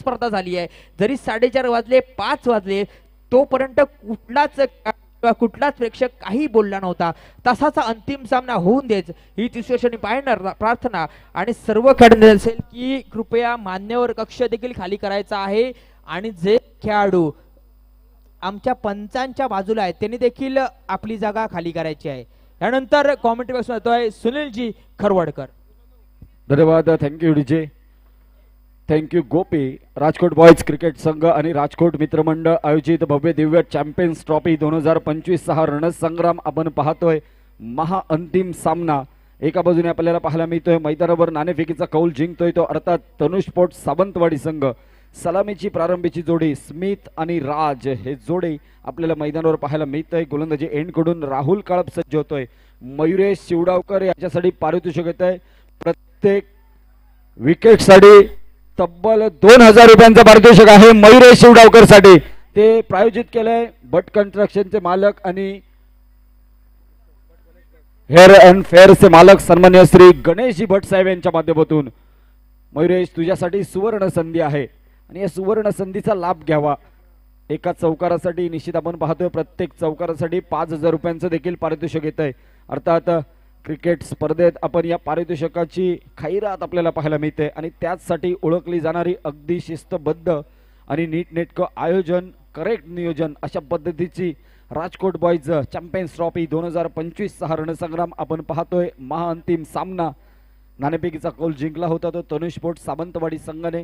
स्पर्धा झाली आहे. जरी 4:30 वाजले 5 वाजले तोपर्यंत कुठलाच प्रेक्षक काही बोलला नव्हता. तसाचा अंतिम सामना होऊन देच ही तिसरी पाहणार प्रार्थना आणि सर्व खेळाडू असेल की कृपया मान्यवर कक्ष देखील खाली करायचा आहे आणि जे खेळाडू आमच्या पंचांच्या बाजूला आहेत त्यांनी देखील आपली जागा खाली करायची आहे. यानंतर कॉमेंट्री बॉक्स येतोय सुनीलजी खरवडकर. धन्यवाद. थँक्यू डीजे, थँक्यू गोपी. राजकोट बॉयज क्रिकेट संघ आणि राजकोट मित्रमंडळ आयोजित भव्य दिव्य चॅम्पियन्स ट्रॉफी 2025 हा रणसंग्राम आपण पाहतोय. महाअंतिम सामना एका बाजूने आपल्याला पाहायला मिळतोय. मैदानावर नाणेफेकीचा कौल जिंकतोय तो अर्थात तनुष्पोर्ट सावंतवाडी संघ. सलामीची प्रारंभीची जोडी स्मिथ आणि राज हे जोडी आपल्याला मैदानावर पाहायला मिळतंय. गोलंदाजी एंड कडून राहुल काळप सज्ज होतोय. मयुरेश शिवडावकर याच्यासाठी पारितोषिक येत आहे. प्रत्येक विकेटसाठी तब्बल 2000 रुपयांचं पारितोषिक आहे मयुरेश शिवडावकर साठी. ते प्रायोजित केलंय भट कन्स्ट्रक्शनचे मालक आणि हेअर अँड फेअरचे मालक सन्मान्य श्री गणेशजी भट साहेब यांच्या माध्यमातून. मयुरेश, तुझ्यासाठी सुवर्ण संधी आहे आणि या सुवर्ण संधीचा लाभ घ्यावा. एका चौकारासाठी निश्चित आपण पाहतोय प्रत्येक चौकारासाठी 5000 रुपयांचं देखील पारितोषिक येत आहे. अर्थात क्रिकेट स्पर्धेत आपण या पारितोषिकाची खैरात आपल्याला पाहायला मिळते आणि त्याचसाठी ओळखली जाणारी अगदी शिस्तबद्ध आणि नीटनेटकं आयोजन, करेक्ट नियोजन अशा पद्धतीची राजकोट बॉयज चॅम्पियन्स ट्रॉफी 2025 हा रणसंग्राम आपण पाहतोय. महाअंतिम सामना नाणेफेकीचा कौल जिंकला होता तो तनुष्पोर्ट सावंतवाडी संघाने.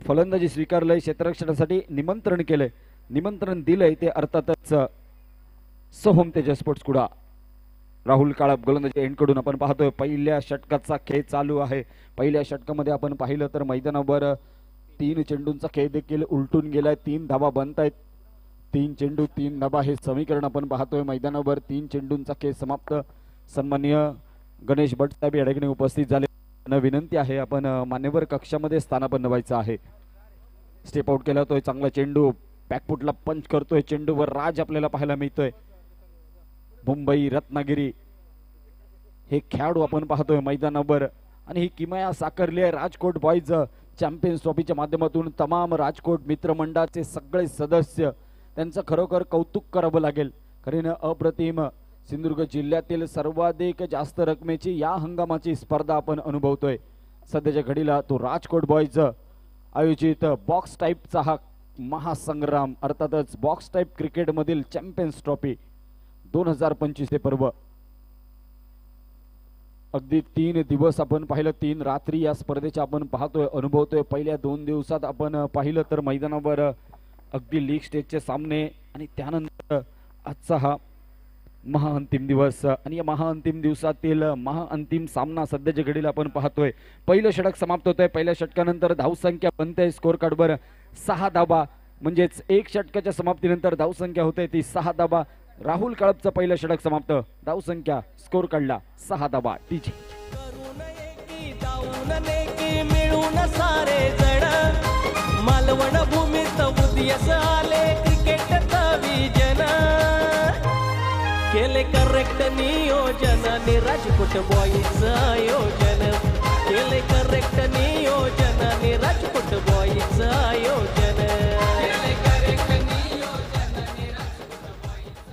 फलंदाजी स्वीकारलंय, क्षेत्ररक्षणासाठी निमंत्रण केलंय, निमंत्रण दिलंय ते अर्थातच सोहम तेजस स्पोर्ट्स कुडा. राहुल काळप गोलंदाजी एंड कडून आपण पाहतोय. पहिल्या षटकाचा खेळ चालू आहे. पहिल्या षटकामध्ये आपण पाहिलं तर मैदानावर 3 चेंडूंचा खेळ देखील उलटून गेलाय. 3 धावा बनतायत. 3 चेंडू 3 धावा हे समीकरण आपण पाहतोय. मैदानावर 3 चेंडूंचा खेळ समाप्त. सन्माननीय गणेश भट साहेब या ठिकाणी उपस्थित झाले. विनंती आहे आपण मान्यवर कक्षामध्ये स्थानापन्न व्हायचं आहे. स्टेप आउट केला तोय चांगला चेंडू बॅकफुटला पंच करतोय. चेंडूवर राज आपल्याला पाहायला मिळतोय. मुंबई रत्नागिरी हे खेळाडू आपण पाहतोय मैदानावर आणि ही किमया साकारली आहे राजकोट बॉयज चॅम्पियन्स ट्रॉफीच्या माध्यमातून. तमाम राजकोट मित्रमंडळाचे सगळे सदस्य त्यांचं खरोखर कौतुक करावं लागेल. कारण अप्रतिम सिंधुदुर्ग जिल्ह्यातील सर्वाधिक जास्त रकमेची या हंगामाची स्पर्धा आपण अनुभवतोय. सध्याच्या घडीला तो राजकोट बॉयज आयोजित बॉक्स टाईपचा हा महासंग्राम अर्थातच बॉक्स टाईप क्रिकेट मधील चॅम्पियन्स ट्रॉफी 2025 हे पर्व अगदी 3 दिवस आपण पाहिलं, 3 रात्री या स्पर्धेच्या आपण पाहतोय, अनुभवतोय. पहिल्या 2 दिवसात आपण पाहिलं तर मैदानावर अगदी लीग स्टेजचे सामने आणि त्यानंतर आजचा हा महाअंतिम दिवस आणि या महाअंतिम दिवसातील महाअंतिम सामना सध्याच्या घडीला आपण पाहतोय. पहिलं षटक समाप्त होतंय. पहिल्या षटकानंतर धावसंख्या बनते स्कोर कार्डवर 6 धावा म्हणजेच 1 षटकाच्या समाप्तीनंतर धावसंख्या होते ती 6 धावा. राहुल काळपचं पहिलं षटक समाप्त. धावसंख्या स्कोर काढला 6 धावा. टीजी मिळून सारे जण मालवण भूमीत उदयस आले क्रिकेटचा विजन केले करेक्ट नियोजन आणि राजकोट बॉयज आयोजन केले करेक्ट नियोजन आणि राजकोट बॉयज आयोजन.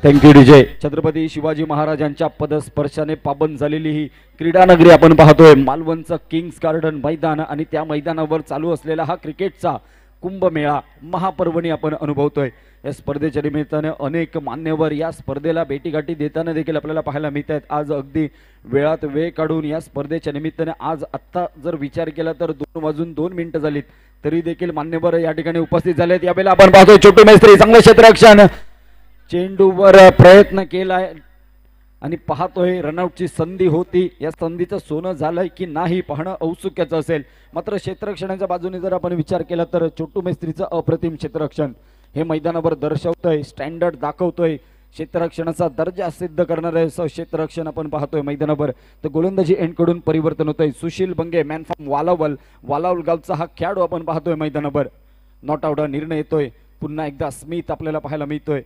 Thank you DJ. छत्रपती शिवाजी महाराजांच्या पदस्पर्शाने पाबंद झालेली ही क्रीडा नगरी आपण पाहतोय. मालवणचं किंग्स गार्डन मैदान आणि त्या मैदानावर चालू असलेला हा क्रिकेटचा कुंभमेळा महापर्वणी आपण अनुभवतोय. या स्पर्धेच्या निमित्ताने अनेक मान्यवर या स्पर्धेला भेटीगाठी देताना देखील आपल्याला पाहायला मिळत आहेत. आज अगदी वेळात वेळ काढून या स्पर्धेच्या निमित्ताने आज आत्ता जर विचार केला तर 2:02 झालीत तरी देखील मान्यवर या ठिकाणी उपस्थित झाले आहेत. यावेळेला आपण पाहतोय छोटू मेस्त्री चांगलं क्षेत्ररक्षण, चेंडूवर प्रयत्न केलाय आणि पाहतोय रनआउटची संधी होती. या संधीचं सोनं झालंय की नाही पाहणं औत्सुक्याचं असेल. मात्र क्षेत्ररक्षणाच्या बाजूने जर आपण विचार केला तर छोटू मेस्त्रीचं अप्रतिम क्षेत्ररक्षण हे मैदानावर दर्शवतोय, स्टँडर्ड दाखवतोय. क्षेत्ररक्षणाचा दर्जा सिद्ध करणारे क्षेत्ररक्षण आपण पाहतोय मैदानावर. तर गोलंदाजी एंड कडून परिवर्तन होतंय. सुशील बंगे मॅन फ्रॉम वालावल गावचा हा खेळाडू आपण पाहतोय मैदानावर. नॉट आउट निर्णय येतोय. पुन्हा एकदा स्मिथ आपल्याला पाहायला मिळतोय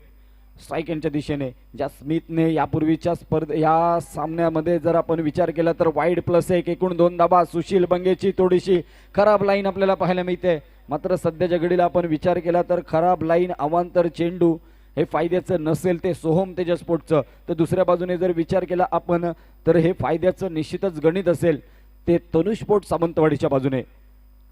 स्ट्राईक यांच्या दिशेने. ज्या स्मिथने यापूर्वीच्या या सामन्यामध्ये जर आपण विचार केला तर वाईड +1 एकूण 2 धाबा. सुशील बंगेची थोडीशी खराब लाईन आपल्याला पाहायला मिळते. मात्र सध्याच्या घडीला आपण विचार केला तर खराब लाईन अवांतर चेंडू हे फायद्याचं नसेल ते सोहम तेजस स्पोर्टचं, तर दुसऱ्या बाजूने जर विचार केला आपण तर हे फायद्याचं निश्चितच गणित असेल ते तनुष स्पोर्ट्स सावंतवाडीच्या बाजूने.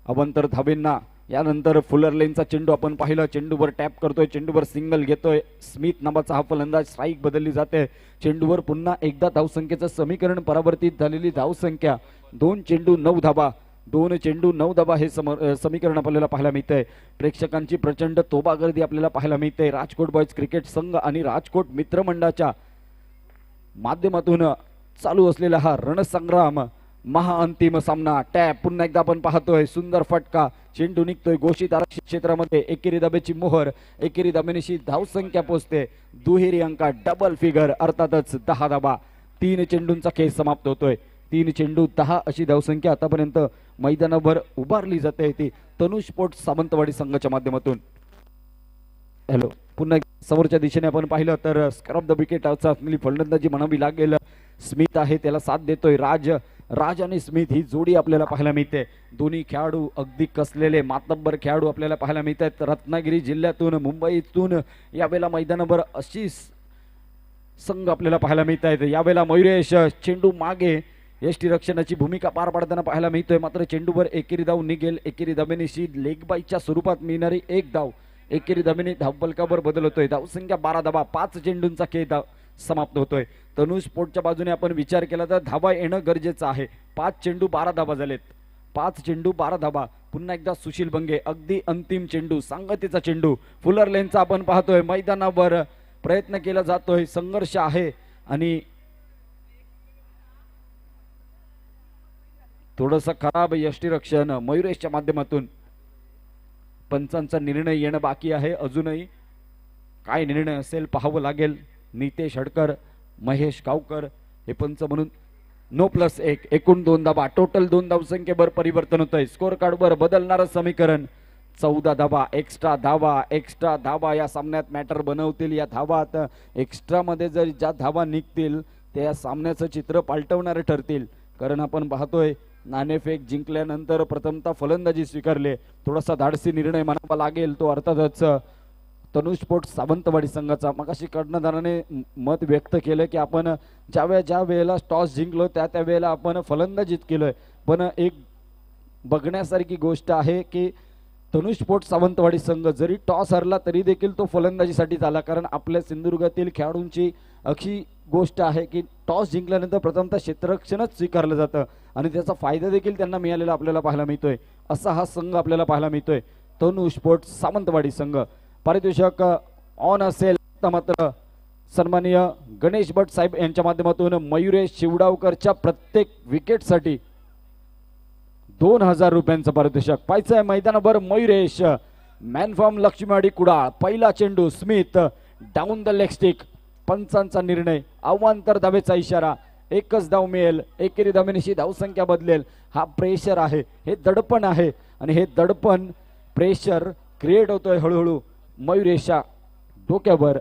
अवांतर धाबेंना यानंतर फुलर लेनचा चेंडू आपण पाहिलं, चेंडूवर टॅप करतोय, चेंडूवर सिंगल घेतोय स्मिथ नावाचा हा फलंदाज, स्ट्राईक बदलली जाते, चेंडूवर पुन्हा एकदा धावसंख्येचं समीकरण परावर्तित झालेली धावसंख्या 2 चेंडू 9 धाबा, 2 चेंडू 9 धाबा हे समीकरण आपल्याला पाहायला मिळतंय. प्रेक्षकांची प्रचंड तोबा गर्दी आपल्याला पाहायला मिळते. राजकोट बॉयज क्रिकेट संघ आणि राजकोट मित्रमंडळाच्या माध्यमातून चालू असलेला हा रणसंग्राम महाअंतिम सामना. टॅप पुन्हा एकदा आपण पाहतोय, सुंदर फटका, चेंडू निघतोय घोषित आरक्षित क्षेत्रामध्ये, एकेरी दाब्याची मोहर, एकेरी दाब्यानिशी धावसंख्या पोहोचते दुहेरी अंका डबल फिगर, अर्थातच 10 धाबा. 3 चेंडूंचा खेळ समाप्त होतोय. 3 चेंडू 10 अशी धावसंख्या आतापर्यंत मैदानावर उभारली जाते ती तनुष स्पोर्ट्स सावंतवाडी संघाच्या माध्यमातून. हॅलो, पुन्हा समोरच्या दिशेने आपण पाहिलं तर स्कर ऑफ द विकेट चाचणी फलंदाजी म्हणावी लागेल. स्मिथ आहे त्याला साथ देतोय. राज आणि स्मिथ ही जोडी आपल्याला पाहायला मिळते. दोन्ही खेळाडू अगदी कसलेले मातब्बर खेळाडू आपल्याला पाहायला मिळत आहेत. रत्नागिरी जिल्ह्यातून मुंबईतून यावेळेला मैदानावर अशी संघ आपल्याला पाहायला मिळत आहेत. यावेळेला मयुरेश चेंडू मागे यष्टीरक्षणाची भूमिका पार पाडताना पाहायला मिळतोय. मात्र चेंडूवर एकेरी धाव निघेल. एकेरी धाबेनिशी लेग बाईच्या स्वरूपात मिळणारी 1 धाव, एकेरी धाबेने धावफलकावर बदल होतोय. धावसंख्या 12 धाबा, 5 चेंडूंचा खेळ समाप्त होतोय. तनुष स्पोर्टच्या बाजूने आपण विचार केला तर धाबा येणं गरजेचं आहे. 5 चेंडू 12 धाबा झालेत. 5 चेंडू 12 धाबा. पुन्हा एकदा सुशील बंगे, अगदी अंतिम चेंडू, सांगतीचा चेंडू फुलर लेनचा आपण पाहतोय. मैदानावर प्रयत्न केला जातोय, संघर्ष आहे आणि थोडंसं खराब यष्टीरक्षण मयुरेशच्या माध्यमातून. पंचांचा निर्णय येणं बाकी आहे अजूनही. काय निर्णय असेल पाहावं लागेल. नितेश हडकर, महेश गावकर हे पंच म्हणून. 9+1 एकूण 2 धाबा, टोटल 2 धावसंख्येवर परिवर्तन होत आहे. स्कोर कार्डवर बदलणारं समीकरण. 14 धाबा, एक्स्ट्रा धाबा या सामन्यात मॅटर बनवतील. या धावात एक्स्ट्रा मध्ये जर ज्या धावा निघतील त्या सामन्याचं चित्र पालटवणारे ठरतील. कारण आपण पाहतोय नाणेफेक जिंकल्यानंतर प्रथमतः फलंदाजी स्वीकारले. थोडासा धाडसी निर्णय म्हणावा लागेल तो अर्थातच तनुष स्पोर्ट्स सावंतवाडी संघाचा. मगाशी कर्णधाराने मत व्यक्त केलं की आपण ज्या वेळेला टॉस जिंकलो त्या वेळेला आपण फलंदाजीत केलोय. पण एक बघण्यासारखी गोष्ट आहे की तनुष स्पोर्ट्स सावंतवाडी संघ जरी टॉस हरला तरी देखील तो फलंदाजीसाठी झाला. कारण आपल्या सिंधुदुर्गातील खेळाडूंची अशी गोष्ट आहे की टॉस जिंकल्यानंतर प्रथमतः क्षेत्ररक्षणच स्वीकारलं जातं आणि त्याचा फायदा देखील त्यांना मिळालेला आपल्याला पाहायला मिळतोय. असा हा संघ आपल्याला पाहायला मिळतोय तनुष स्पोर्ट्स सावंतवाडी संघ. पारितोषिक ऑन असेल मात्र सन्माननीय गणेश भट साहेब यांच्या माध्यमातून मयुरेश शिवडावकरच्या प्रत्येक विकेटसाठी 2000 रुपयांचं पारितोषिक पाहायचं आहे मैदानावर. Mayuresh man from Laxmiwadi Kudal. पहिला चेंडू Smith down the leg stick. पंचांचा निर्णय, अवांतर धावेचा इशारा. 1च धाव मिळेल. एकेरी धावेनिशी धावसंख्या बदलेल. हा प्रेशर आहे, हे दडपण आहे आणि हे दडपण प्रेशर क्रिएट होतोय हळूहळू मयुरेशच्या डोक्यावर.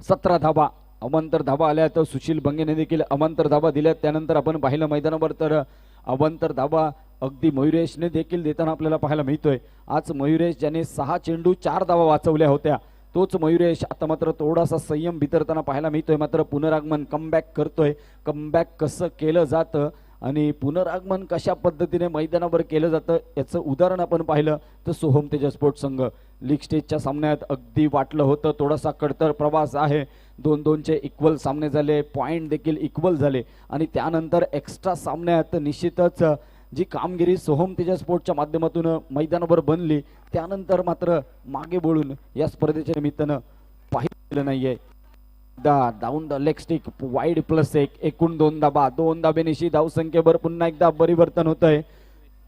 17 धाबा, अवांतर धाबा आल्या तर सुशील बंगेने देखील अवांतर धाबा दिल्यात. त्यानंतर आपण पाहिलं मैदानावर तर अवांतर धाबा अगदी मयुरेशने देखील देताना आपल्याला पाहायला मिळतोय. आज मयुरेश ज्याने 6 चेंडू 4 धावा वाचवल्या होत्या तोच मयुरेश आता मात्र थोडासा संयम बितरताना पाहायला मिळतोय. मात्र पुनरागमन कमबॅक करतोय. कमबॅक कसं केलं जातं आणि पुनरागमन कशा पद्धतीने मैदानावर केलं जातं याचं उदाहरण आपण पाहिलं तर सोहम तेजस स्पोर्ट्स संघ लीग स्टेजच्या सामन्यात अगदी वाटलं होतं. थोडासा कडतर प्रवास आहे. 2-2चे इक्वल सामने झाले, पॉइंट देखील इक्वल झाले आणि त्यानंतर एक्स्ट्रा सामन्यात निश्चितच जी कामगिरी सोहम तेजस स्पोर्ट्सच्या माध्यमातून मैदानावर बनली त्यानंतर मात्र मागे बोलून या स्पर्धेच्या निमित्तानं पाहिलं नाहीये. Down the leg stick wide +1 एकूण 2 धाबा. 2 धाबेनिशी धावसंख्येवर पुन्हा एकदा परिवर्तन होत आहे.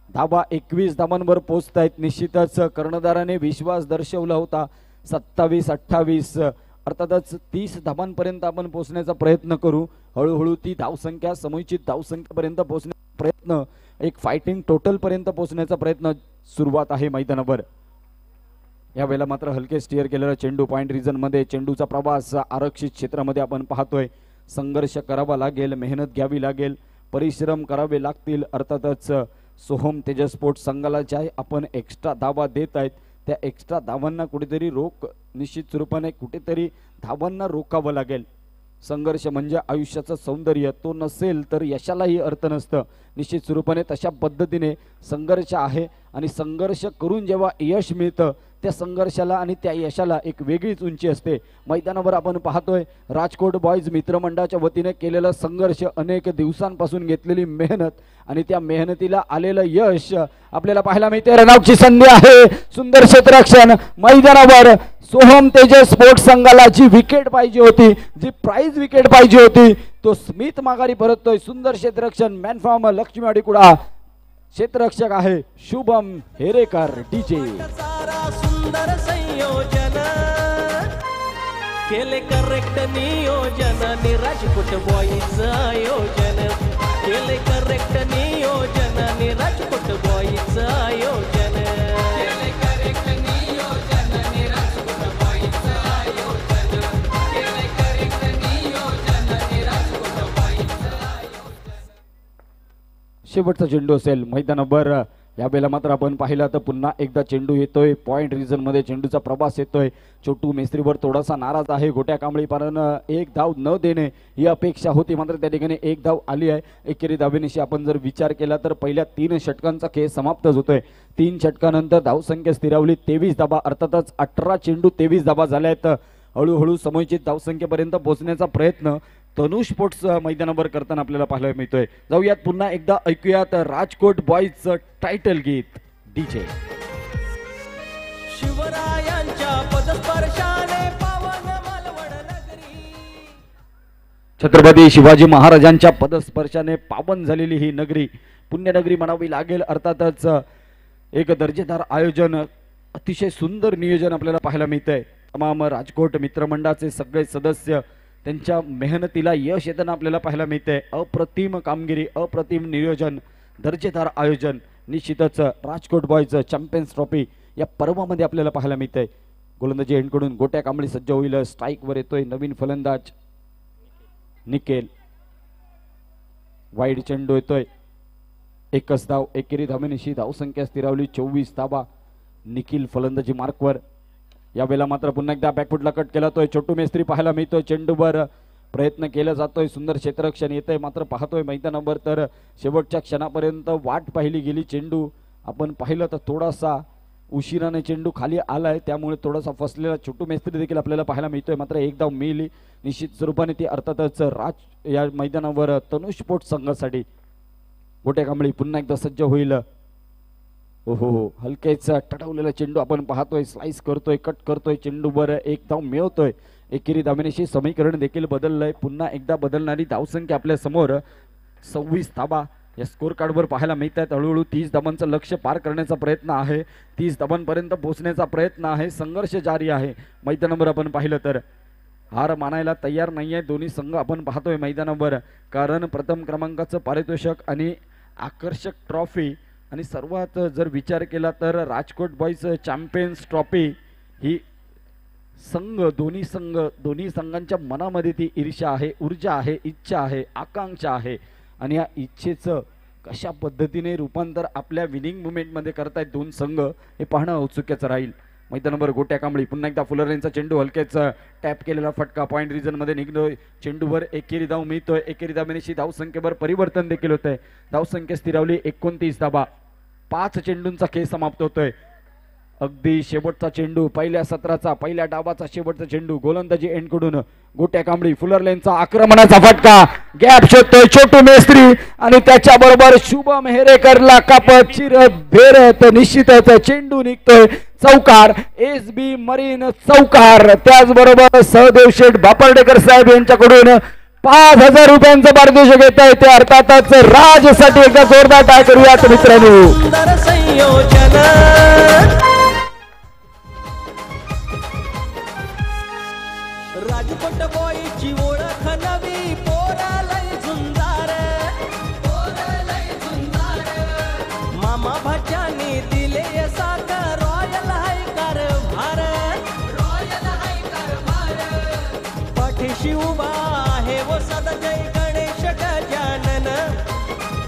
धाबा 21 धाबांवर पोहोचत आहेत. निश्चितच कर्णधाराने विश्वास दर्शवला होता. 27-28 अर्थातच 30 धाबांपर्यंत आपण पोहोचण्याचा प्रयत्न करू. हळूहळू ती धावसंख्या समुचित धावसंख्येपर्यंत पोहोचण्याचा प्रयत्न, एक फायटिंग टोटल पर्यंत पोहोचण्याचा प्रयत्न सुरुवात आहे मैदानावर. यावेळेला मात्र हलके स्टिअर केलेला चेंडू पॉइंट रिजन मध्ये. चेंडूचा प्रवास आरक्षित क्षेत्रामध्ये आपण पाहतोय. संघर्ष करावा लागेल, मेहनत घ्यावी लागेल, परिश्रम करावे लागतील. अर्थातच सोहम तेजस स्पोर्ट्स संघाला ज्या आपण एक्स्ट्रा धावा देत आहेत त्या एक्स्ट्रा धावांना कुठेतरी रोख निश्चित स्वरूपाने कुठेतरी धावांना रोखावं लागेल. संघर्ष म्हणजे आयुष्याचं सौंदर्य, तो नसेल तर यशालाही अर्थ नसतं. निश्चित स्वरूपाने तशा पद्धतीने संघर्ष आहे आणि संघर्ष करून जेव्हा यश मिळतं त्या संघर्षाला आणि त्या यशाला एक वेगळीच उंची असते. मैदानावर आपण पाहतोय राजकोट बॉयज मित्रमंडळाच्या वतीने केलेला संघर्ष, अनेक दिवसांपासून घेतलेली मेहनत आणि त्या मेहनतीला आलेलं यश आपल्याला पाहायला मिळते. रनआउटची संधी आहे, सुंदर क्षेत्ररक्षण मैदानावर. सोहम तेजस स्पोर्ट्स संघाला जी विकेट पाहिजे होती, जी प्राइज विकेट पाहिजे होती, तो स्मिथ माघारी परततोय. सुंदर क्षेत्ररक्षण, मॅन फ्रॉम लक्ष्मीवाडी कुडा. क्षेत्ररक्षक आहे शुभम हेरेकर डीजे. सुंदर संयोजन केले करेक्ट नियोजन आणि राजकोट बॉईज आयोजन केले करेक्ट नियोजन आणि राजकोट बॉईज आयोजन केले करेक्ट नियोजन आणि राजकोट बॉईज आयोजन केले करेक्ट नियोजन आणि राजकोट बॉईज आयोजन. शेवटचा चेंडू असेल मैदानावर. यावेळेला मात्र आपण पाहिलं तर पुन्हा एकदा चेंडू येतोय पॉइंट रिजन मध्ये, चेंडूचा प्रवास येतोय. छोटू मेस्त्रीवर थोडासा नाराज आहे. गोट्या कांबळी पारानं एक धाव न देणे ही अपेक्षा होती, मात्र त्या ठिकाणी एक धाव आली आहे. एकेरी धावेनिशी आपण जर विचार केला तर पहिल्या 3 षटकांचा खेळ समाप्तच होतोय. 3 षटकानंतर धावसंख्या स्थिरावली 23 धाबा. अर्थातच 18 चेंडू 23 धाबा झाल्या आहेत. हळूहळू समोचित धावसंख्येपर्यंत पोहोचण्याचा प्रयत्न तनुष स्पोर्ट्स मैदानावर करताना आपल्याला पाहायला मिळतोय. जाऊयात पुन्हा एकदा ऐकूयात राजकोट बॉईजचं टायटल गीत डीजे. शिवरायांच्या पदस्पर्शाने पावन मालवण नगरी. छत्रपती शिवाजी महाराजांच्या पदस्पर्शाने पावन झालेली ही नगरी पुण्यनगरी म्हणावी लागेल. अर्थातच एक दर्जेदार आयोजन, अतिशय सुंदर नियोजन आपल्याला पाहायला मिळतंय. तमाम राजकोट मित्रमंडळाचे सगळे सदस्य त्यांच्या मेहनतीला यश येताना आपल्याला पाहायला मिळते. अप्रतिम कामगिरी, अप्रतिम नियोजन, दर्जेदार आयोजन. निश्चितच राजकोट बॉयज चॅम्पियन्स ट्रॉफी या पर्वामध्ये आपल्याला पाहायला मिळते. गोलंदाजी एंडकडून गोट्या कांबळी सज्ज होईल. स्ट्राईकवर येतोय नवीन फलंदाज निकेल. वाईड चेंडू येतोय. एकच धाव. एकेरी धावेनिशी धावसंख्या स्थिरावली 24 धावा. निखिल फलंदाजी मार्कवर. यावेळेला मात्र पुन्हा एकदा बॅकफुटला कट केला तोय. छोटू मेस्त्री पाहायला मिळतोय. चेंडूवर प्रयत्न केला जातोय. सुंदर क्षेत्ररक्षण येतंय, मात्र पाहतोय मैदानावर तर शेवटच्या क्षणापर्यंत वाट पाहिली गेली. चेंडू आपण पाहिलं तर थोडासा उशिराने चेंडू खाली आलाय, त्यामुळे थोडासा फसलेला छोटू मेस्त्री देखील आपल्याला पाहायला मिळतोय. मात्र एक धाव मिळाली निश्चित स्वरूपाने ती. अर्थातच या मैदानावर तनुष स्पोर्ट्स संघासाठी गोट्या कांबळी पुन्हा एकदा सज्ज होईल. ओहो, हलकेच टटवलेला चेंडू आपण पाहतोय. स्लाइस करतोय, कट करतोय. चेंडूवर एक धाव मिळवतोय. एकेरी धावेनिशी समीकरण देखील बदललंय. पुन्हा एकदा बदलणारी धावसंख्या आपल्या समोर 26 धावा या स्कोर कार्डवर पाहायला मिळतात. हळूहळू 30 धावांचं लक्ष्य पार करण्याचा प्रयत्न आहे. 30 धावांपर्यंत पोहोचण्याचा प्रयत्न आहे. संघर्ष जारी आहे. मैदानावर आपण पाहिलं तर हार मानायला तयार नाहीये दोन्ही संघ आपण पाहतोय मैदानावर. कारण प्रथम क्रमांकाचं पारितोषिक आणि आकर्षक ट्रॉफी आणि सर्वात जर विचार केला तर राजकोट बॉयज चॅम्पियन्स ट्रॉफी ही दोन्ही संघांच्या मनामध्ये ती ईर्ष्या आहे, ऊर्जा आहे, इच्छा आहे, आकांक्षा आहे. आणि या इच्छेचं कशा पद्धतीने रूपांतर आपल्या विनिंग मुवमेंटमध्ये करतायत दोन संघ हे पाहणं औत्सुक्याचं राहील. मैदानावर गोट्या कांबळी पुन्हा एकदा फुलरेंचा चेंडू हलकेच टॅप केलेला फटका पॉइंट रिजन मध्ये निघतोय. चेंडूवर एकेरी धाव मिळतोय. एकेरी धावेनिशी धावसंख्येवर परिवर्तन देखील होतंय. धावसंख्या स्थिरावली 29 धावा. 5 चेंडूंचा खेळ समाप्त होतोय. अगदी शेवटचा चेंडू पहिल्या सत्राचा, पहिल्या डावाचा शेवटचा चेंडू. गोलंदाजी एंडकडून गोट्या कांबळी फुलरलेनचा आक्रमणाचा फटका. गॅप शोधतोय छोटू मेस्त्री आणि त्याच्याबरोबर शुभम हेरेकरला कापत चिरत भेरत निश्चितच चेंडू निघतोय चौकार. SB मरीन चौकार. त्याचबरोबर सहदेव शेठ बापर्डेकर साहेब यांच्याकडून 5000 रुपयांचं पारितोषिक येत आहे. ते अर्थातच राजसाठी एकदा जोरदार टाळ करूयात मित्रांनो. सुंदर संयोजन राजकोट बॉईची ओळख नवी. पोरालय झुंजार, मामा भाच्यानी दिले साथ. रॉयल हाय कारभार, पाठीशी उभा आहे व सदा जय गणेश गजानन.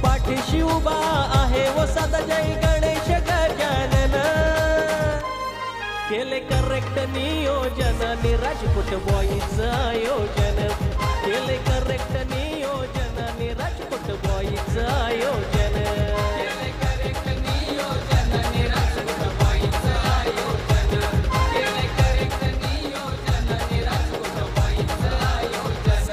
पाठीशी उभा आहे व सदा केले करेक्ट नियोजन आणि राजकोट बॉईजचं आयोजन केले करेक्ट नियोजन आणि राजकोट बॉईजचं आयोजन केले करेक्ट नियोजन आणि राजकोट बॉईजचं आयोजन केले करेक्ट नियोजन आणि राजकोट बॉईजचं आयोजन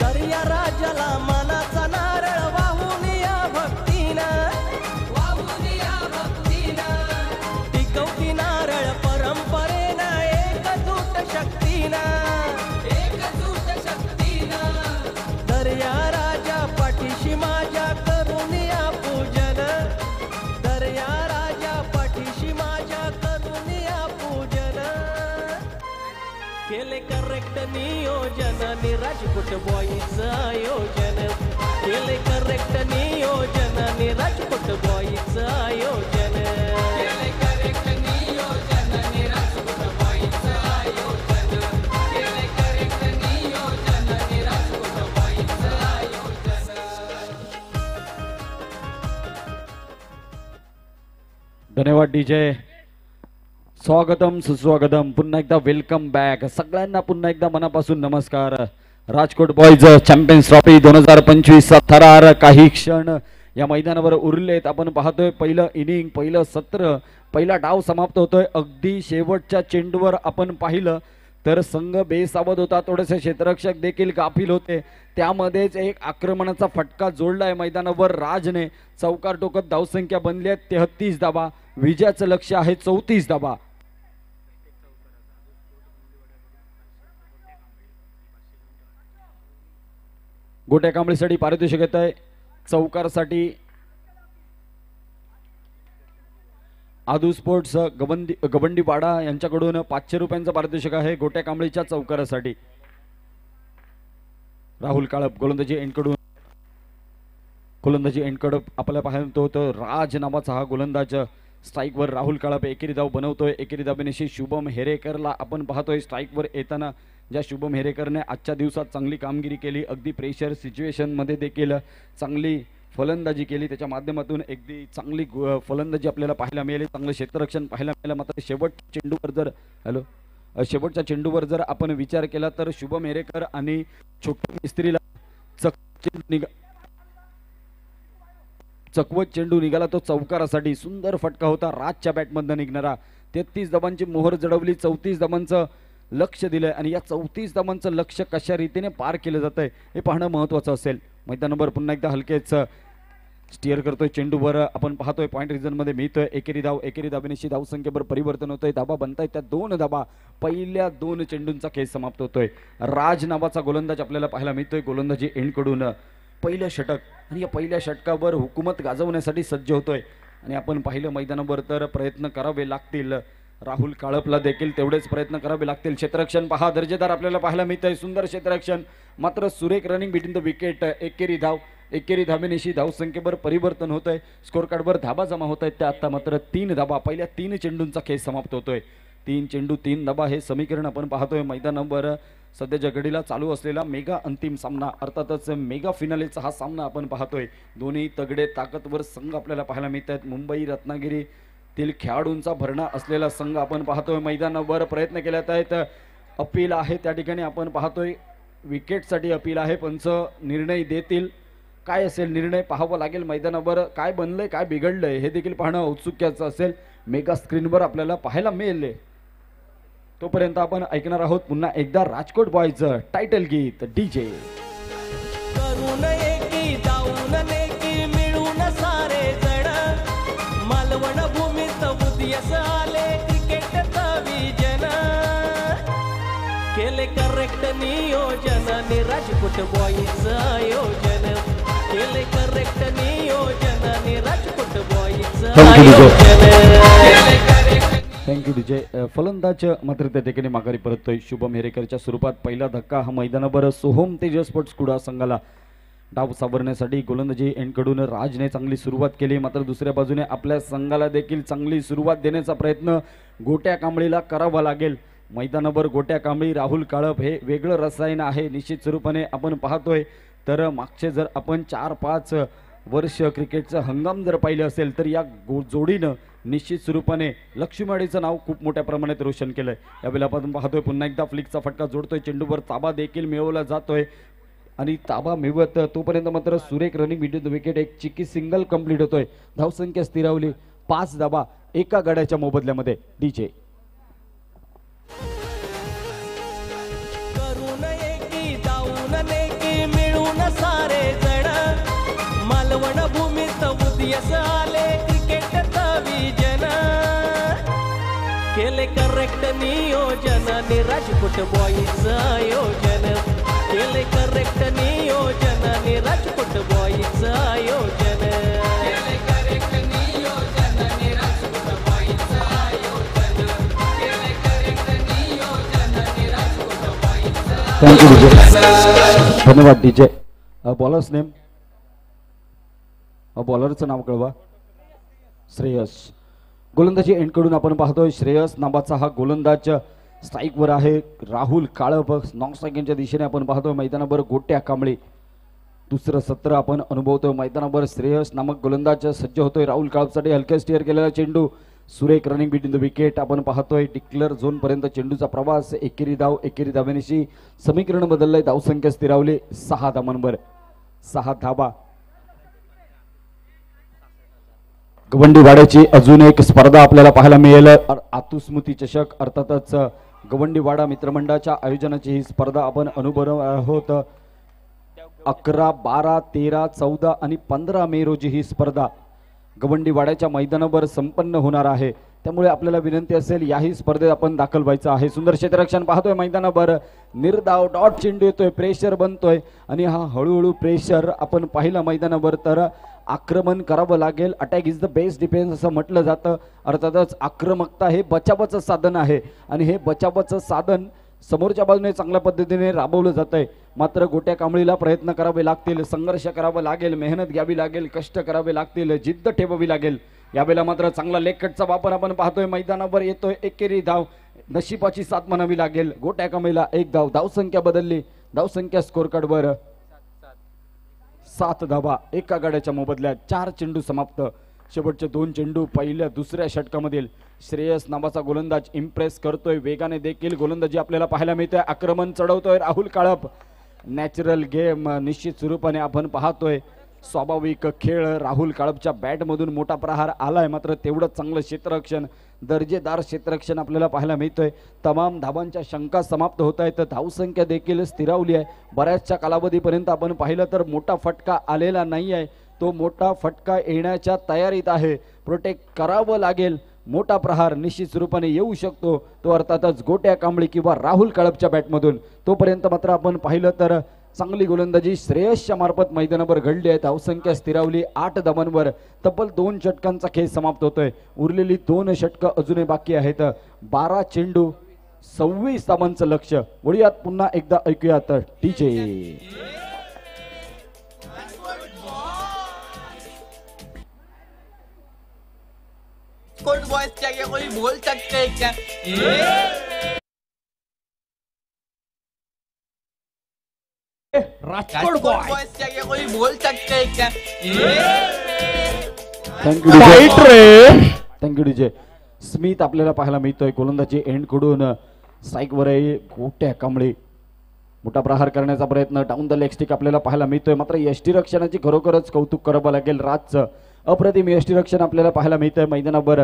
दर्या राजाला मनाचा नारळ वाहून या भक्तीनं टिकवती नारळ परंपरेनं एकजूट शक्तीनं दर्या राजा पाठीशी माझ्या करून या पूजन दर्या राजा पाठीशी माझ्या करून या पूजन केले करेक्ट नियोजन आणि राजकोट बॉईजचं आयोजन केले करेक्ट नियोजन आणि राजकोट बॉईजचं आयोजन केले करेक्ट नियोजन आणि राजकोट बॉईजचं आयोजन केले करेक्ट नियोजन आणि राजकोट बॉईजचं आयोजन धन्यवाद डीजे. स्वागतम सुस्वागतम, पुन्हा एकदा वेलकम बॅक सगळ्यांना, पुन्हा एकदा मनापासून नमस्कार. राजकोट बॉईज चॅम्पियन्स ट्रॉफी 2025 थरार काही क्षण या मैदानावर उरलेत. आपण पाहतोय पहिलं इनिंग, पहिलं सत्र, पहिला डाव समाप्त होतोय. अगदी शेवटच्या चेंडूवर आपण पाहिलं तर संघ बेसावध होता, थोडेसे क्षेत्ररक्षक देखील गाफील होते. त्यामध्येच एक आक्रमणाचा फटका जोडलाय मैदानावर राजने. चौकार टोकत धावसंख्या बनली आहे 33 धावा, विजयाचं लक्ष आहे 34 धावा. गोट्या कांबळीसाठी पारितोषिक येत आहे. चौकारसाठी आदू स्पोर्ट्स गवंडीपाडा यांच्याकडून 500 रुपयांचं पारितोषिक आहे गोट्या कांबळीच्या चौकारासाठी. राहुल काळप गोलंदाजी एंडकडे आपल्याला पाहतो होतं. राज नावाचा हा गोलंदाज स्ट्राईकवर. राहुल काळप एकेरी धाव बनवतोय. एकेरी धावेनिशी शुभम हेरेकरला आपण पाहतोय स्ट्राईकवर येताना. ज्या शुभम हेरेकरने आजच्या दिवसात चांगली कामगिरी केली, अगदी प्रेशर सिच्युएशन मध्ये देखील चांगली फलंदाजी केली, त्याच्या माध्यमातून अगदी चांगली फलंदाजी आपल्याला पाहायला मिळाली, चांगलं क्षेत्ररक्षण पाहायला मिळालं. मात्र शेवटच्या चेंडूवर जर आपण विचार केला तर शुभम हेरेकर आणि छोटू मिस्त्रीला चकवत चेंडू निघाला तो चौकारासाठी. सुंदर फटका होता राजच्या बॅटमधनं निघणारा. 33 धावांची मोहर जडवली, 34 धावांचं लक्ष दिलंय आणि या 34 धावांचं लक्ष कशा रीतीने पार केलं जातंय हे पाहणं महत्वाचं असेल. मैदानावर पुन्हा एकदा हलकेच स्टिअर करतोय चेंडूवर. आपण पाहतोय पॉईंट रिजन मध्ये मिळतोय एकेरी धावेनिशी धावसंख्येवर परिवर्तन होतंय. धाबा बनताय त्या 2 धाबा. पहिल्या 2 चेंडूंचा खेळ समाप्त होतोय. राज नावाचा गोलंदाज आपल्याला पाहायला मिळतोय गोलंदाजी एंडकडून. पहिलं षटक आणि या पहिल्या षटकावर हुकूमत गाजवण्यासाठी सज्ज होतोय. आणि आपण पाहिलं मैदानावर तर प्रयत्न करावे लागतील. राहुल काळपला देखील तेवढेच प्रयत्न करावे लागतील. क्षेत्ररक्षण पहा दर्जेदार आपल्याला पाहायला मिळतंय. सुंदर क्षेत्ररक्षण, मात्र सुरेख रनिंग बिटवीन द विकेट. एकेरी धावेनिशी धावसंख्येवर परिवर्तन होतंय. स्कोर कार्डवर धाबा जमा होत आहेत त्या आता मात्र 3 धाबा. पहिल्या 3 चेंडूंचा खेळ समाप्त होतोय. 3 चेंडू 3 धाबा हे समीकरण आपण पाहतोय मैदानावर. सध्याच्या घडीला चालू असलेला मेगा अंतिम सामना, अर्थातच मेगा फिनालेचा हा सामना आपण पाहतोय. दोन्ही तगडे ताकदवर संघ आपल्याला पाहायला मिळत आहेत. मुंबई रत्नागिरीतील खेळाडूंचा भरणा असलेला संघ आपण पाहतोय मैदानावर. प्रयत्न केल्यात आहेत. अपील आहे त्या ठिकाणी आपण पाहतोय. विकेटसाठी अपील आहे. पंच निर्णय देतील. काय असेल निर्णय पाहावा लागेल मैदानावर. काय बनलंय काय बिघडलंय हे देखील पाहणं औत्सुक्याचं असेल. मेगा स्क्रीनवर आपल्याला पाहायला मिळेल. तोपर्यंत आपण ऐकणार आहोत पुन्हा एकदा राजकोट बॉयचं टायटल गीत डीजे. करून एकी जाऊन नेकी मिळून सारे जण मालवण भूमीत उदयास आले क्रिकेटचा विजन केले करेक्ट नियोजन आणि राजकोट बॉईजचं आयोजन केले करेक्ट नियोजन आणि राजकोट बॉईजचं आयोजन. Thank you DJ. फलंदाज मात्र त्या ठिकाणी माघारी परततोय शुभम हेरेकरच्या स्वरूपात. पहिला धक्का हा मैदानावर सोहम तेजस स्पोर्ट्स कुडा संघाला डाव सावरण्यासाठी गोलंदाजी एंडकडून राजने चांगली सुरुवात केली, मात्र दुसऱ्या बाजूने आपल्या संघाला देखील चांगली सुरुवात देण्याचा प्रयत्न गोट्या कांबळीला करावा लागेल. मैदानावर गोट्या कांबळी राहुल काळप हे वेगळं रसायन आहे. निश्चित स्वरूपाने आपण पाहतोय तर मागचे जर आपण 4-5 वर्ष क्रिकेटचा हंगाम जर पाहिलं असेल तर या जोडीनं निश्चित स्वरूपाने लक्ष्मीवाडीचं नाव खूप मोठ्या प्रमाणात रोशन केलंय. यावेळेला आपण पाहतोय पुन्हा एकदा फ्लिकचा फटका जोडतोय, चेंडूवर ताबा देखील मिळवला जातोय आणि ताबा मिळवत तोपर्यंत मात्र सुरेख रनिंग विथ विकेट, एक चिकी सिंगल कंप्लीट होतोय. धावसंख्या स्थिरावली 5 धाबा एका गड्याच्या मोबदल्यामध्ये. डीजे करून एकी जाऊन नेकी मिळून सारे जण मालवण भूमीत उदयस आले क्रिकेटचा विजन केले करेक्ट नियोजन आणि राजकोट बॉईजचं आयोजन केले करेक्ट नियोजन आणि राजकोट बॉईजचं आयोजन केले करेक्ट नियोजन आणि राजकोट बॉईजचं आयोजन केले करेक्ट नियोजन आणि राजकोट बॉईजचं थँक्यू डीजे. धन्यवाद डीजे. बॉलर्स नेम, बॉलरचं नाव कळवा. श्रेयस. गोलंदाजी एंडकडून आपण पाहतोय श्रेयस नावाचा हा गोलंदाज स्ट्राईकवर आहे. राहुल काळप नॉन स्ट्राईकिंगच्या दिशेने आपण पाहतोय. मैदानावर गोट्या कांबळी दुसरं सत्र आपण अनुभवतोय. मैदानावर श्रेयस नामक गोलंदाज सज्ज होतोय. राहुल काळपसाठी हलके स्टिअर केलेला चेंडू, सुरेख रनिंग बिटवीन द विकेट आपण पाहतोय. डिक्लेअर झोन पर्यंत चेंडूचा प्रवास, एकेरी धावेनिशी समीकरण बदललंय. धावसंख्या स्थिरावली 6 धावांवर. 6 धावा. गवंडीवाड्याची अजून एक स्पर्धा आपल्याला पाहायला मिळेल. आतुस्मृती चषक, अर्थातच गवंडीवाडा मित्रमंडळाच्या आयोजनाची ही स्पर्धा आपण अनुभव आहोत. 11, 12, 13, 14 आणि 15 मे रोजी ही स्पर्धा गवंडीवाड्याच्या मैदानावर संपन्न होणार आहे. त्यामुळे आपल्याला विनंती असेल याही स्पर्धेत आपण दाखल व्हायचं आहे. सुंदर क्षेत्ररक्षण पाहतोय मैदानावर. निर्धाव डॉट चेंडू येतोय, प्रेशर बनतोय आणि हा हळूहळू प्रेशर आपण पाहिलं मैदानावर तर आक्रमण करावं लागेल. Attack is the best defence असं म्हटलं जातं. अर्थातच आक्रमकता हे बचावाचं साधन आहे आणि हे बचावाचं साधन समोरच्या बाजूने चांगल्या पद्धतीने राबवलं जात आहे. मात्र गोट्या कांबळीला प्रयत्न करावे लागतील, संघर्ष करावा लागेल, मेहनत घ्यावी लागेल, कष्ट करावे लागतील, जिद्द ठेवावी लागेल. यावेळेला मात्र चांगला लेग कटचा वापर आपण पाहतोय. मैदानावर येतोय एकेरी धाव, नशिबाची साथ म्हणावी लागेल. गोट्या कांबळीला 1 धाव. धावसंख्या बदलली. धावसंख्या स्कोर कार्डवर 7 धावा एका गाड्याच्या मोबदल्यात. 4 चेंडू समाप्त. शेवटचे 2 चेंडू पहिल्या दुसऱ्या षटकामधील श्रेयस नावाचा गोलंदाज इम्प्रेस करतोय. वेगाने देखील गोलंदाजी आपल्याला पाहायला मिळतोय. आक्रमण चढवतोय राहुल काळप. नॅचरल गेम निश्चित स्वरूपाने आपण पाहतोय. स्वाभाविक खेळ. राहुल काळपच्या बॅटमधून मोठा प्रहार आलाय, मात्र तेवढंच चांगलं क्षेत्ररक्षण, दर्जेदार क्षेत्ररक्षण आपल्याला पाहायला मिळतोय. तमाम धावांच्या शंका समाप्त होत आहेत. धावसंख्या देखील स्थिरावली आहे. बऱ्याचशा कालावधीपर्यंत आपण पाहिलं तर मोठा फटका आलेला नाही आहे. तो मोठा फटका येण्याच्या तयारीत आहे. प्रोटेक्ट करावं लागेल. मोठा प्रहार निश्चित स्वरूपाने येऊ शकतो, तो अर्थातच गोट्या कांबळी किंवा राहुल काळपच्या बॅटमधून. तोपर्यंत मात्र आपण पाहिलं तर चांगली गोलंदाजी श्रेयसच्या मार्फत मैदानावर घडली आहे. धावसंख्या स्थिरावली 8 धावांवर. तब्बल 2 षटकांचा खेळ समाप्त होतोय. उरलेली 2 षटकं अजूनही बाकी आहेत. 12 चेंडू 26 धावांचं लक्ष. वळूयात पुन्हा एकदा ऐकूयात डीजे. कोट बॉयज क्या क्या कोई बोल सकते हैं क्या? राजकोट बॉय. बॉयज क्या क्या कोई बोल सकते हैं क्या? Thank you DJ. स्मिथ आपल्याला पाहायला मिळतोय. गोलंदाजी एंड कडून स्ट्राईकवर आहे. गोट्या कांबळी मोठा प्रहार करण्याचा प्रयत्न. डाऊन द लेग स्टिक आपल्याला पाहायला मिळतोय. मात्र यष्टीरक्षणाची खरोखरच कौतुक करावं लागेल. राजचं अप्रतिम यष्टीरक्षण आपल्याला पाहायला मिळतंय मैदानावर.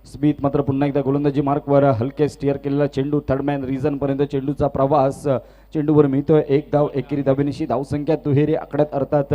स्मिथ मात्र पुन्हा एकदा गोलंदाजी मार्कवर. हलके स्टिअर केलेला चेंडू थर्डमॅन रिझन पर्यंत चेंडूचा प्रवास. चेंडूवर मिळतोय 1 धाव एकेरी धावेनिशी. धावसंख्या दुहेरी आकड्यात अर्थात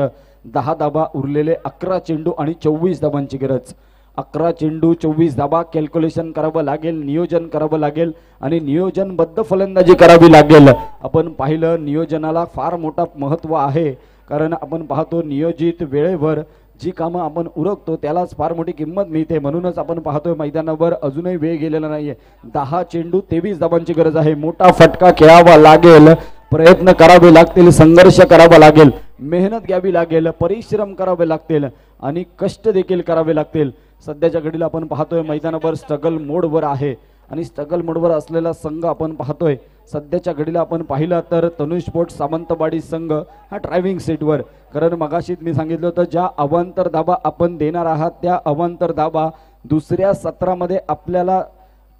10 धावा. उरलेले 11 चेंडू आणि 24 धावांची गरज. 11 चेंडू 24 धावा. कॅल्क्युलेशन करावं लागेल, नियोजन करावं लागेल आणि नियोजनबद्ध फलंदाजी करावी लागेल. आपण पाहिलं नियोजनाला फार मोठा महत्व आहे, कारण आपण पाहतो नियोजित वेळेवर जी कामं आपण उरकतो त्यालाच फार मोठी किंमत मिळते. म्हणूनच आपण पाहतोय मैदानावर अजूनही वेळ गेलेला नाहीये. 10 चेंडू 23 धावांची गरज आहे. मोठा फटका खेळावा लागेल, प्रयत्न करावे लागतील, संघर्ष करावा लागेल. मेहनत घ्यावी लागेल, परिश्रम करावे लागतील आणि कष्ट देखील करावे लागतील. सध्याच्या घडीला आपण पाहतोय मैदानावर स्ट्रगल मोडवर आहे आणि स्ट्रगल मोडवर असलेला संघ आपण पाहतोय. सध्याच्या घडीला आपण पाहिलं तर तनुष स्पोर्ट्स सावंतवाडी संघ हा ड्रायव्हिंग सीटवर, कारण मगाशीच मी सांगितलं होतं ज्या अवांतर धाबा आपण देणार आहात त्या अवांतर धाबा दुसऱ्या सत्रामध्ये आपल्याला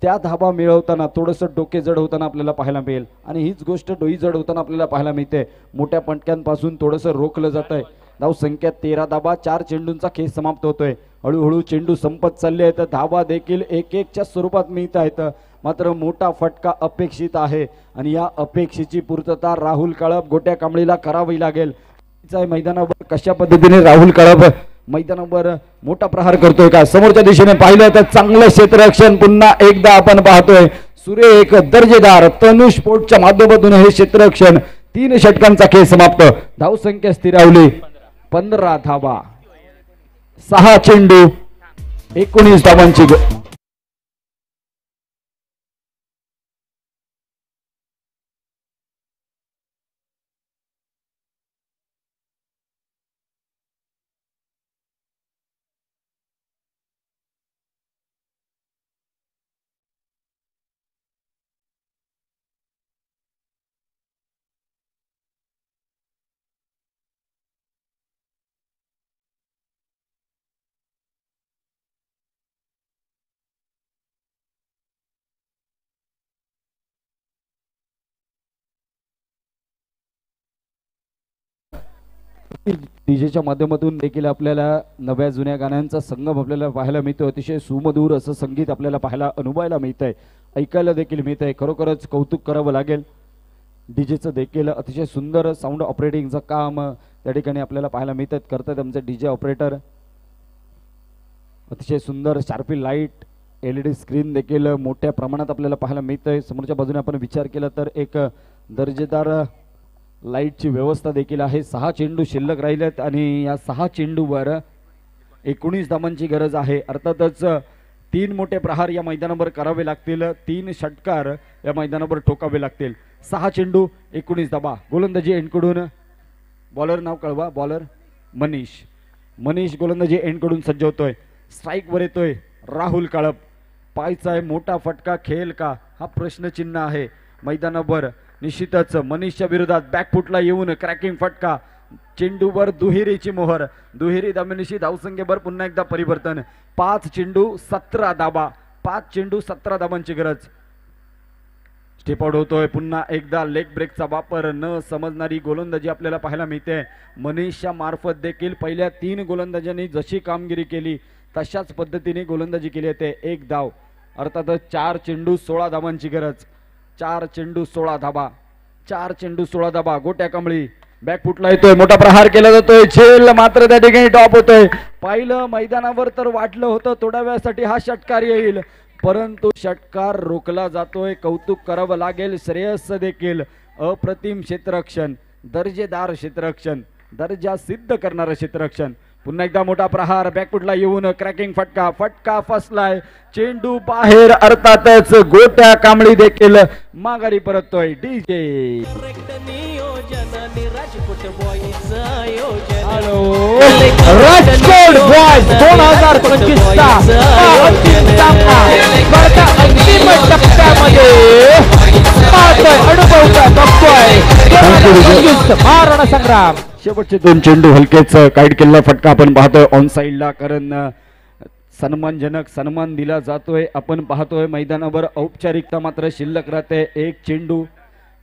त्या धाबा मिळवताना थोडंसं डोके जड होताना आपल्याला पाहायला मिळेल आणि हीच गोष्ट डोई जड होताना आपल्याला पाहायला मिळते. मोठ्या पटक्यांपासून थोडंसं रोखलं जात आहे. धाव संख्या 13 धाबा, 4 चेंडूंचा खेळ समाप्त होतोय. हळूहळू चेंडू संपत चालले आहेत, धाबा देखील एक एकच्या स्वरूपात मिळत आहेत. मात्र मोठा फटका अपेक्षित आहे आणि या अपेक्षेची पूर्तता राहुल कळप गोट्या कांबळीला करावी लागेल. मैदानावर कशा पद्धतीने राहुल कळप मैदानावर मोठा प्रहार करतोय का? समोरच्या दिशेने पाहिलं तर चांगलं क्षेत्ररक्षण पुन्हा एकदा आपण पाहतोय. सुरेख दर्जेदार तनुष स्पोर्ट्सच्या माध्यमातून हे क्षेत्ररक्षण 3 षटकांचा खेळ समाप्त. धाव संख्या स्थिरावली 15 धावा, 6 चेंडू, 19 धावांची. डीजेच्या माध्यमातून देखील आपल्याला नव्या जुन्या गाण्यांचा संगम आपल्याला पाहायला मिळतो. अतिशय सुमधुर असं संगीत आपल्याला पाहायला अनुभवायला मिळत आहे, ऐकायला देखील मिळत आहे. खरोखरच कौतुक करावं लागेल. डीजेचं देखील अतिशय सुंदर साऊंड ऑपरेटिंगचं काम त्या ठिकाणी आपल्याला पाहायला मिळतात, करतात आमचे डीजे ऑपरेटर. अतिशय सुंदर शार्पी लाईट, LED स्क्रीन देखील मोठ्या प्रमाणात आपल्याला पाहायला मिळतंय. समोरच्या बाजूने आपण विचार केला तर एक दर्जेदार लाईटची व्यवस्था देखील आहे. 6 चेंडू शिल्लक राहिलेत आणि या 6 चेंडूवर 19 धावांची गरज आहे. अर्थातच 3 मोठे प्रहार या मैदानावर करावे लागतील, 3 षटकार या मैदानावर ठोकावे लागतील. 6 चेंडू 19 धावा. गोलंदाजी एंडकडून बॉलर नाव कळवा. बॉलर मनीष गोलंदाजी एंडकडून सज्ज होतोय. स्ट्राईक वर येतोय राहुल काळप. पायचा आहे मोठा फटका खेळ का हा प्रश्नचिन्ह आहे मैदानावर. निश्चितच मनीषच्या विरोधात बॅकफुटला येऊन क्रॅकिंग फटका, चेंडूवर दुहेरीची मोहर, दुहेरी धाबेनिशी धावसंख्येवर पुन्हा एकदा परिवर्तन. 5 चेंडू 17 धाबा, 5 चेंडू 17 धाबांची गरज. स्टेप आउट होतोय पुन्हा एकदा. लेग ब्रेकचा वापर न समजणारी गोलंदाजी आपल्याला पाहायला मिळते. मनीषच्या मार्फत देखील पहिल्या 3 गोलंदाजांनी जशी कामगिरी केली तशाच पद्धतीने गोलंदाजी केली आहे. 1 धाव. अर्थातच 4 चेंडू 16 धाबांची गरज. 4 चेंडू 16 धाबा, 4 चेंडू 16 धाबा. गोट्या कमळी बॅकफुटला येतोय, मोठा प्रहार केला जातोय. झेल मात्र त्या ठिकाणी टॉप होतोय. पाहिलं मैदानावर तर वाटलं होतं थोड्या वेळासाठी हा षटकार येईल, परंतु षटकार रोखला जातोय. कौतुक करावं लागेल. श्रेयस देखील अप्रतिम क्षेत्ररक्षण, दर्जेदार क्षेत्ररक्षण, दर्जा सिद्ध करणारं क्षेत्ररक्षण. पुन्हा एकदा मोठा प्रहार बॅकफुटला येऊन क्रॅकिंग फटका फसलाय. चेंडू बाहेर. अर्थातच गोट्या कांबळी देखील माघारी परततोय. डीजे हॅलो राजकोट बॉयज 2025 चा अंतिम सामना स्पर्धा अंतिम टप्प्यामध्ये अनुभवता बघतोय महाराणा संग्राम. शेवटचे 2 चेंडू हलकेच काईट केलेला फटका आपण पाहतोय ऑन साइडला, कारण सन्मानजनक सन्मान दिला जातोय. आपण पाहतोय मैदानावर औपचारिकता मात्र शिल्लक राहते. 1 चेंडू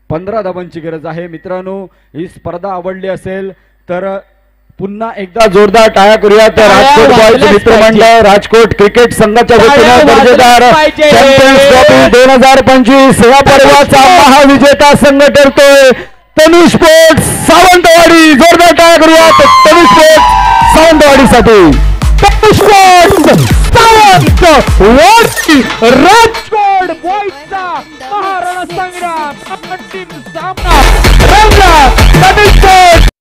15 धावांची गरज आहे. मित्रांनो, ही स्पर्धा आवडली असेल तर पुन्हा एकदा जोरदार टाळ्या करूयात. राजकोट बॉयज मित्रमंडळ राजकोट क्रिकेट संघाच्या वतीने दर्जेदार चॅम्पियन्स ट्रॉफी 2025 या पर्वाचा महाविजेता संघ ठरतोय तनुष स्पोर्ट्स सावंतवाडी. जोरदार टाळ्या करूयात तनुष स्पोर्ट्स सावंतवाडीसाठी. तनुष स्पोर्ट्स सावंतवाडी राजकोट बॉयजचा महाराणा संग्राम अंतिम सामना रंगला. Tanush sports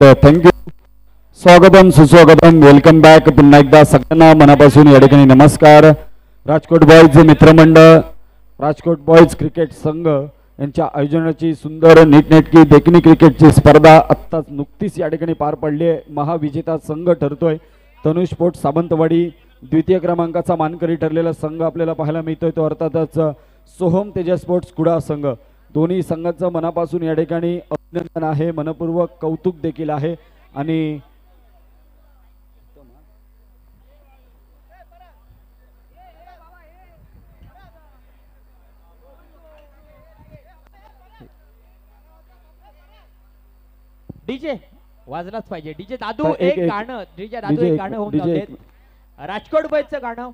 thank you. स्वागतम सुस्वागतम, वेलकम बॅक. पुन्हा एकदा सगळ्यांना मनापासून या ठिकाणी नमस्कार. राजकोट बॉयज मित्रमंडळ, राजकोट बॉयज क्रिकेट संघ यांच्या आयोजनाची सुंदर नीटनेटकी देखणी क्रिकेटची स्पर्धा आत्ताच नुकतीच या ठिकाणी पार पडली आहे. महाविजेता संघ ठरतोय तनुष स्पोर्ट्स सावंतवाडी. द्वितीय क्रमांकाचा मानकरी ठरलेला संघ आपल्याला पाहायला मिळतोय तो अर्थातच सोहम तेजा स्पोर्ट्स कुडा संघ. दोन्ही संघाचं मनापासून या ठिकाणी अभिनंदन आहे, मनपूर्वक कौतुक देखील आहे. आणि डीजे वाजलाच पाहिजे. डीजे दादू तर एक- एक एक- गाणं, डीजे दादू डीजे एक एक- गाणं होऊन डीजे जाऊ एक- देत. राजकोट बॉयजचं गाणं.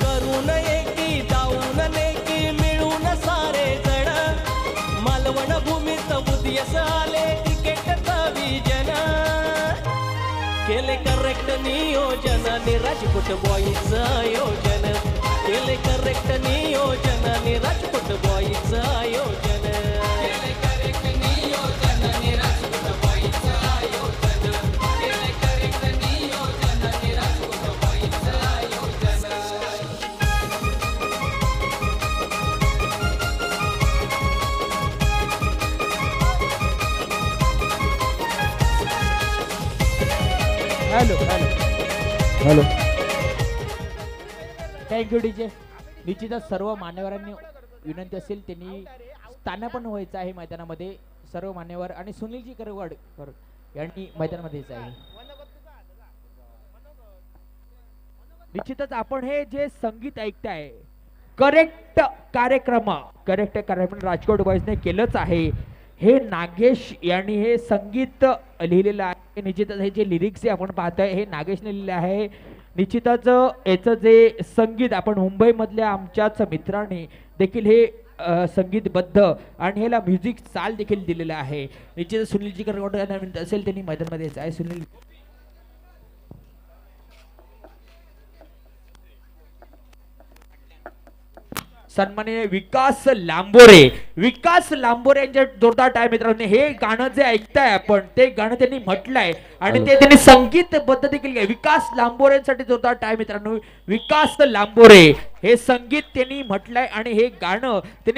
करून एकी जाऊन नेकी मिळून सारे जण मालवण भूमीत उदयस आले क्रिकेटचा विजन केले करेक्ट नियोजन आणि राजकोट बॉईजचं आयोजन केले करेक्ट नियोजन आणि राजकोट बॉईजचं आयोजन केले करेक्ट नियोजन आणि राजकोट बॉईजचं आयोजन केले करेक्ट नियोजन आणि राजकोट बॉईजचं आयोजन. Hello hello hello. Thank you DJ. निश्चितच सर्व मान्यवरांनी विनंती असेल त्यांनी स्थानापन्न व्हायचं आहे मैदानामध्ये. सर्व मान्यवर आणि सुनीलजी करवडकर यांनी मैदानामध्ये यायचं आहे. निश्चितच आपण हे जे संगीत ऐकताय करेक्ट कार्यक्रम राजकोट बॉयजने केलंच आहे. हे नागेश यांनी हे संगीत लिहिलेलं आहे. निश्चितच हे जे लिरिक्स आपण पाहतोय हे नागेशने लिहिलं आहे. निश्चितच याचं जे संगीत आपण मुंबईमधल्या आमच्याच मित्रांनी देखील हे संगीतबद्ध आणि ह्याला म्युझिक चाल देखील दिलेलं आहे. निश्चितच सुनीलजी करवडकर असेल त्यांनी मैदानामध्ये यायचं आहे. सुनील सन्माननीय विकास लांबोरे यांच्या जोरदार टाय मित्रांनो. हे गाणं जे ऐकताय आपण ते गाणं त्यांनी म्हटलंय आणि ते त्यांनी संगीतबद्ध देखील विकास लांबोरेंसाठी जोरदार टाय मित्रांनो. विकास लांबोरे हे संगीत त्यांनी म्हटलंय आणि हे गाणं त्यांनी